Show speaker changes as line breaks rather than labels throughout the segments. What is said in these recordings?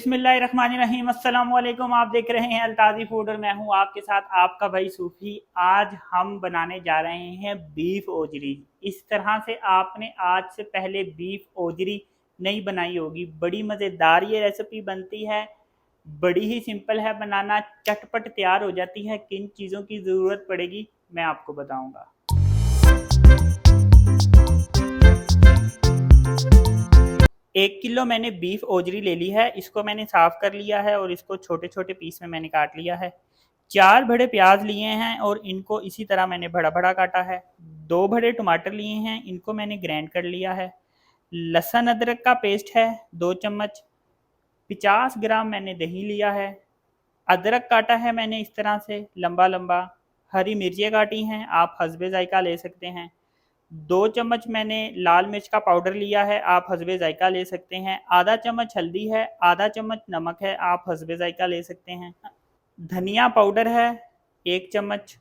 बिस्मिल्लाहिर्रहमानिर्रहीम। अस्सलाम वालेकुम। आप देख रहे हैं अल्ताज़ी फूड और मैं हूं आपके साथ आपका भाई सूफी। आज हम बनाने जा रहे हैं बीफ ओजरी। इस तरह से आपने आज से पहले बीफ ओजरी नहीं बनाई होगी। बड़ी मज़ेदार ये रेसिपी बनती है, बड़ी ही सिंपल है बनाना, चटपट तैयार हो जाती है। किन चीज़ों की ज़रूरत पड़ेगी मैं आपको बताऊँगा। 1 किलो मैंने बीफ ओजरी ले ली है। इसको मैंने साफ़ कर लिया है और इसको छोटे छोटे पीस में मैंने काट लिया है। 4 बड़े प्याज लिए हैं और इनको इसी तरह मैंने बड़ा बड़ा काटा है। 2 बड़े टमाटर लिए हैं, इनको मैंने ग्राइंड कर लिया है। लहसुन अदरक का पेस्ट है 2 चम्मच। 50 ग्राम मैंने दही लिया है। अदरक काटा है मैंने इस तरह से लंबा लंबा। हरी मिर्चें काटी हैं, आप हस्बे जायका ले सकते हैं। 2 चम्मच मैंने लाल मिर्च का पाउडर लिया है, आप हस्बे जायका ले सकते हैं। आधा चम्मच हल्दी है, आधा चम्मच नमक है, आप हस्बे जायका ले सकते हैं। धनिया पाउडर है 1 चम्मच।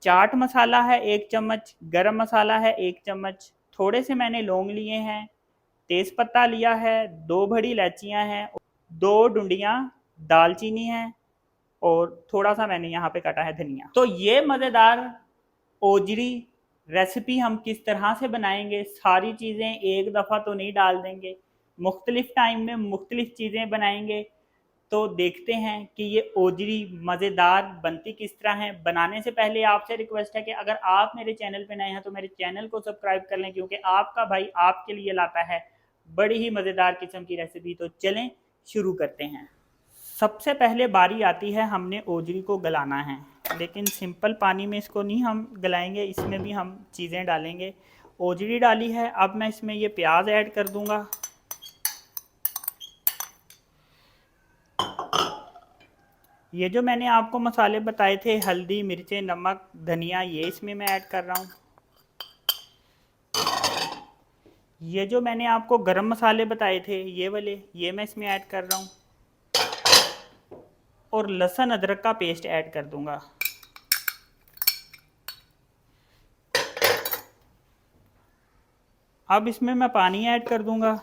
चाट मसाला है 1 चम्मच। गरम मसाला है 1 चम्मच। थोड़े से मैंने लौंग लिए हैं। तेज़ पत्ता लिया है, 2 बड़ी इलायचियाँ हैं, 2 डुंडियाँ दालचीनी है और थोड़ा सा मैंने यहाँ पे काटा है धनिया। तो ये मज़ेदार ओजरी रेसिपी हम किस तरह से बनाएंगे, सारी चीज़ें एक दफ़ा तो नहीं डाल देंगे, मुख्तलिफ़ टाइम में मुख्तलिफ़ चीज़ें बनाएंगे। तो देखते हैं कि ये ओजरी मज़ेदार बनती किस तरह है। बनाने से पहले आपसे रिक्वेस्ट है कि अगर आप मेरे चैनल पे नए हैं तो मेरे चैनल को सब्सक्राइब कर लें, क्योंकि आपका भाई आपके लिए लाता है बड़ी ही मज़ेदार किस्म की रेसिपी। तो चलें शुरू करते हैं। सबसे पहले बारी आती है, हमने ओजरी को गलाना है, लेकिन सिंपल पानी में इसको नहीं हम गलाएंगे, इसमें भी हम चीज़ें डालेंगे। ओजरी डाली है, अब मैं इसमें ये प्याज ऐड कर दूंगा। ये जो मैंने आपको मसाले बताए थे, हल्दी मिर्चें नमक धनिया, ये इसमें मैं ऐड कर रहा हूँ। ये जो मैंने आपको गरम मसाले बताए थे ये वाले, ये मैं इसमें ऐड कर रहा हूँ। और लहसुन अदरक का पेस्ट ऐड कर दूंगा। अब इसमें मैं पानी ऐड कर दूंगा।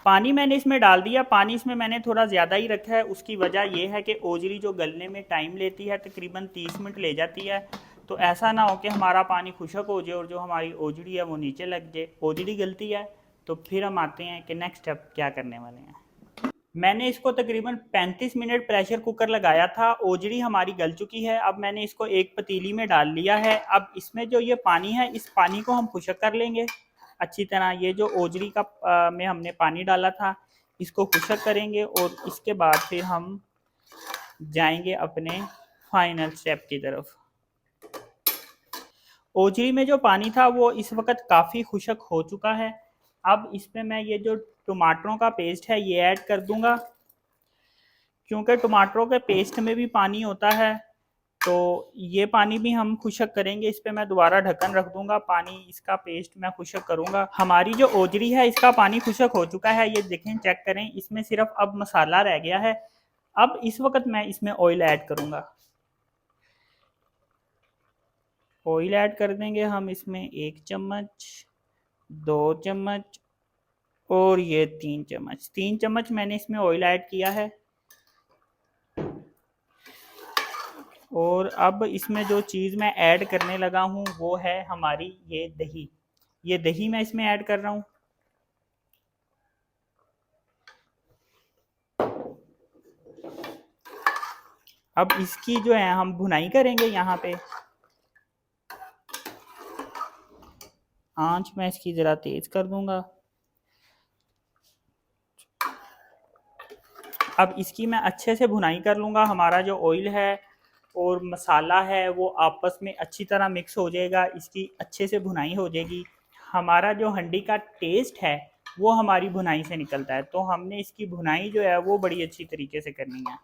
पानी मैंने इसमें डाल दिया। पानी इसमें मैंने थोड़ा ज़्यादा ही रखा है, उसकी वजह यह है कि ओजरी जो गलने में टाइम लेती है, तकरीबन 30 मिनट ले जाती है। तो ऐसा ना हो कि हमारा पानी खुशक हो जाए और जो हमारी ओजरी है वो नीचे लग जाए। ओजरी गलती है तो फिर हम आते हैं कि नेक्स्ट स्टेप क्या करने वाले हैं। मैंने इसको तकरीबन 35 मिनट प्रेशर कुकर लगाया था। ओजरी हमारी गल चुकी है। अब मैंने इसको एक पतीली में डाल लिया है। अब इसमें जो ये पानी है, इस पानी को हम खुशक कर लेंगे अच्छी तरह। ये जो ओजरी का में हमने पानी डाला था, इसको खुशक करेंगे और इसके बाद फिर हम जाएंगे अपने फाइनल स्टेप की तरफ। ओजरी में जो पानी था वो इस वक्त काफ़ी खुशक हो चुका है। अब इसमें मैं ये जो टमाटरों का पेस्ट है ये ऐड कर दूंगा, क्योंकि टमाटरों के पेस्ट में भी पानी होता है, तो ये पानी भी हम खुशक करेंगे। इस पर मैं दोबारा ढक्कन रख दूंगा, पानी इसका पेस्ट मैं खुशक करूंगा। हमारी जो ओजरी है इसका पानी खुशक हो चुका है, ये देखें चेक करें। इसमें सिर्फ अब मसाला रह गया है। अब इस वक्त मैं इसमें ऑयल ऐड करूंगा। ऑयल ऐड कर देंगे हम इसमें 1 चम्मच, 2 चम्मच और ये 3 चम्मच। 3 चम्मच मैंने इसमें ऑयल ऐड किया है। और अब इसमें जो चीज़ मैं ऐड करने लगा हूँ वो है हमारी ये दही। ये दही मैं इसमें ऐड कर रहा हूँ। अब इसकी जो है हम भुनाई करेंगे। यहाँ पे आंच मैं इसकी ज़रा तेज़ कर दूंगा। अब इसकी मैं अच्छे से भुनाई कर लूँगा। हमारा जो ऑयल है और मसाला है वो आपस में अच्छी तरह मिक्स हो जाएगा, इसकी अच्छे से भुनाई हो जाएगी। हमारा जो हंडी का टेस्ट है वो हमारी भुनाई से निकलता है, तो हमने इसकी भुनाई जो है वो बड़ी अच्छी तरीके से करनी है।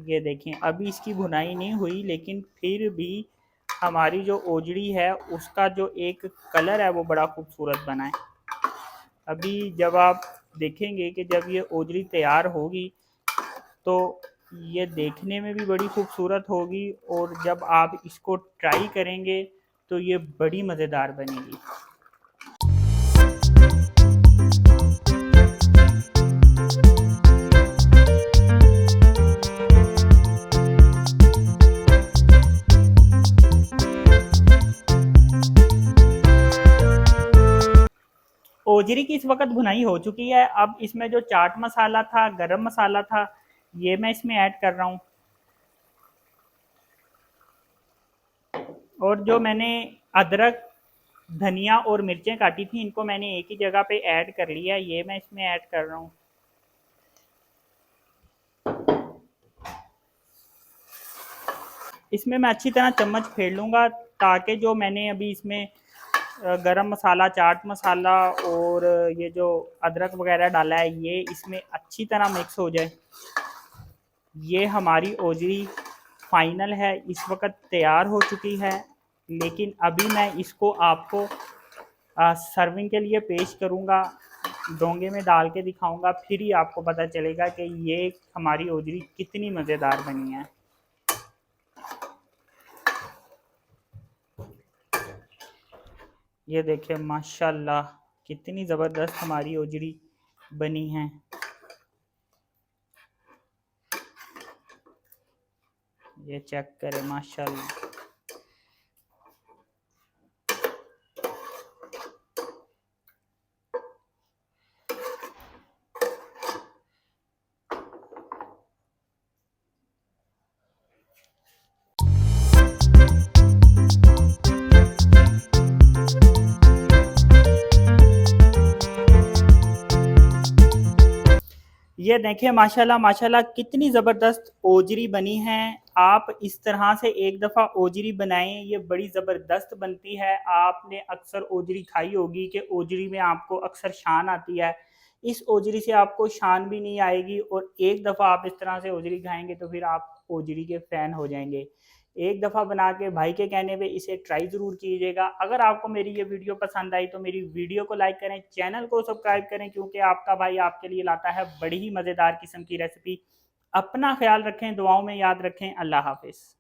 ये देखें अभी इसकी भुनाई नहीं हुई, लेकिन फिर भी हमारी जो ओजड़ी है उसका जो एक कलर है वो बड़ा खूबसूरत बना है। अभी जब आप देखेंगे कि जब ये ओजड़ी तैयार होगी तो ये देखने में भी बड़ी खूबसूरत होगी और जब आप इसको ट्राई करेंगे तो ये बड़ी मज़ेदार बनेगी। ओजरी की इस वक्त भुनाई हो चुकी है। अब इसमें जो चाट मसाला था, गरम मसाला था, ये मैं इसमें ऐड कर रहा हूँ। और जो मैंने अदरक, धनिया और मिर्चें काटी थी, इनको मैंने एक ही जगह पे ऐड कर लिया। ये मैं इसमें ऐड कर रहा हूँ। इसमें मैं अच्छी तरह चम्मच फेर लूँगा ताकि जो मैंने अभी इसमें गरम मसाला, चाट मसाला और ये जो अदरक वगैरह डाला है, ये इसमें अच्छी तरह मिक्स हो जाए। ये हमारी ओजरी फाइनल है, इस वक्त तैयार हो चुकी है। लेकिन अभी मैं इसको आपको सर्विंग के लिए पेश करूँगा, डोंगे में डाल के दिखाऊँगा, फिर ही आपको पता चलेगा कि ये हमारी ओजरी कितनी मज़ेदार बनी है। ये देखिए माशाल्लाह कितनी ज़बरदस्त हमारी ओजरी बनी है। ये चेक करें माशाल्लाह। ये देखें माशाल्लाह माशाल्लाह कितनी ज़बरदस्त ओजरी बनी है। आप इस तरह से एक दफ़ा ओजरी बनाएं, ये बड़ी ज़बरदस्त बनती है। आपने अक्सर ओजरी खाई होगी कि ओजरी में आपको अक्सर शान आती है। इस ओजरी से आपको शान भी नहीं आएगी और एक दफ़ा आप इस तरह से ओजरी खाएंगे तो फिर आप ओजरी के फ़ैन हो जाएंगे। एक दफ़ा बना के भाई के कहने पे इसे ट्राई ज़रूर कीजिएगा। अगर आपको मेरी ये वीडियो पसंद आई तो मेरी वीडियो को लाइक करें, चैनल को सब्सक्राइब करें, क्योंकि आपका भाई आपके लिए लाता है बड़ी ही मज़ेदार किस्म की रेसिपी। अपना ख्याल रखें, दुआओं में याद रखें। अल्लाह हाफ़िज़।